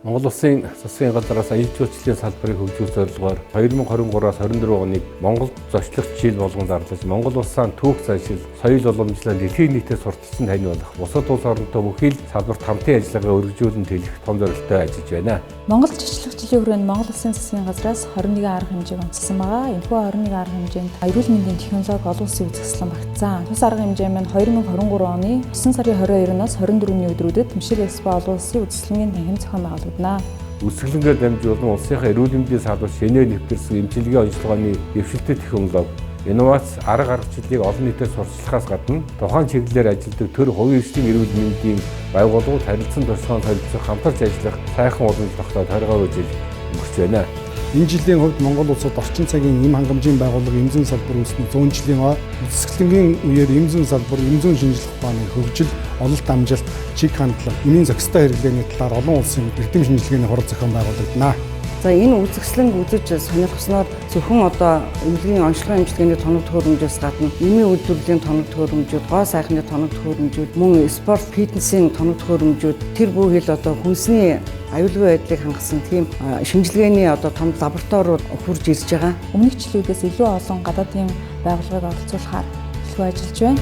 Монгол Улсын засгийн газраас аялал жуулчлалын салбарыг хөгжүүлэх зорилгоор 2023-аас 24 оныг Монголд зочлох жил болгон зарлаж, Монгол улсаа түүх заншил, соёл уламжлал, дэлхийн нийтэд сурталчилан таниулах, бусад улс оронтой бүхий л салбарт хамтын ажиллагаа өргөжүүлэн тэлэх том зорилготой ажиллаж байна. Монгол зочлох жилийн хүрээнд Монгол Улсын засгийн газраас 21 арга хэмжээг онцлсан байгаа. Энэхүү 21 арга хэмжээнд эрүүл мэндийн технологи олон улсын үзэсгэлэн багтсан. Тус арга хэмжээ маань 2023 оны 9 сарын 22-наас 24-ний өдрүүдэд Мишель Экспо олон улсын үзэсгэлэнгийн танхим зохион байгуулагдана. Үсгэлэнгээр дамжуулан улсынхаа эрүүл мэндийн салбарт шинээр нэвтэрсэн эмчилгээ онцлогооны дэвшилтэй технологи, инновац арга аргачлалыг олон нийтэд сурталчлахаас гадна тухайн чиглэлээр ажилладаг төр хувийн эрсдийн эрүүл мэндийн байгууллагууд харилцан туршлагын солилцох, хамтарч ажиллах сайхан уламжлалтай тойргоо үжил өгч байна. Энэ жилийн хувьд Монгол улсад орчин цагийн эм хангамжийн байгууллага эмзэн салбар үүснэ 100 жилийн үзэсгэлэнгийн үеэр эмзэн салбар, эмзэн шинжилх ухааны хөгжил, ололт амжилт, чиг хандлага, эмийн зохистой хэрэглээний талаар олон улсын эрдэм шинжилгээний хурал зохион байгуулагдана. За энэ үзэсгэлэнг үзэж сонирхсноор зөвхөн эмнэлгийн онцлогын эмчилгээний тоног төхөөрөмжөөс гадна эмийн үйлдвэрлэлийн тоног төхөөрөмжүүд, гоо сайхны тоног төхөөрөмжүүд, мөн спорт фитнесийн тоног төхөөрөмжүүд тэр бүхэл хүнсний аюулгүй байдлыг хангасан тийм шинжилгээний том лабораториуд хурж ирж байгаа. Өмнөх жилүүдээс илүү олон гадаадын байгууллагыг оролцуулахаар илүү ажиллаж байна.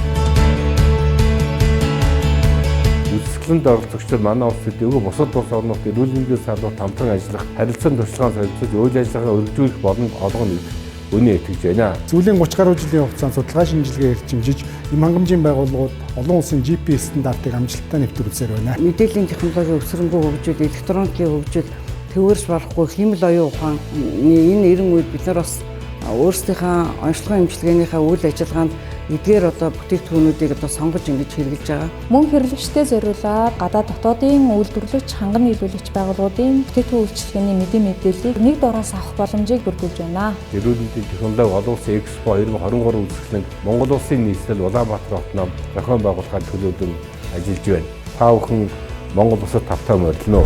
Үзэсгэлэнд оролцогчдод манай улс төдийгүй бусад улс орнууд эрүүл мэндийн салбарт хамтран ажиллах, харилцан туршлагаа солилцож үйл ажиллагаа өргөжүүлэх боломж олгоно гэж үнэн итгэж байна. Сүүлийн 30 гаруй жилийн хугацаанд судалгаа шинжилгээ эрчимжиж, эм хангамжийн байгууллагууд олон улсын GPS стандартыг амжилттай нэвтрүүлсээр байна. Мэдээллийн технологийн өсрөнгөө хөгжүүл, электроникийн хөгжил, төвөрч болохгүй хэмэл оюун ухаан энэ 90 үед бид нар бас өөрсдийнхөө онцлогын эмчилгээнийхээ үйл ажиллагаанд эдгээр бүтээгдэхүүнүүдийг сонгож ингэж хэрэгжилж байгаа. Мөн хэрэглэгчтэй зориулаад гадаад дотоодын үйлдвэрлэгч, ханган нийлүүлэгч байгууллагуудын бүтээгдэхүүн үйлчилгээний мэдээллийг нэг дороос авах боломжийг бүрдүүлж байна. Эрүүл мэндийн технологи олон улсын Экспо 2023 үзэсгэлэнг Монгол улсын нийслэл Улаанбаатар хотод зохион байгуулахад төлөвлөсөн ажиллаж байна. Та бүхэн Монгол улсад тавтай морилно.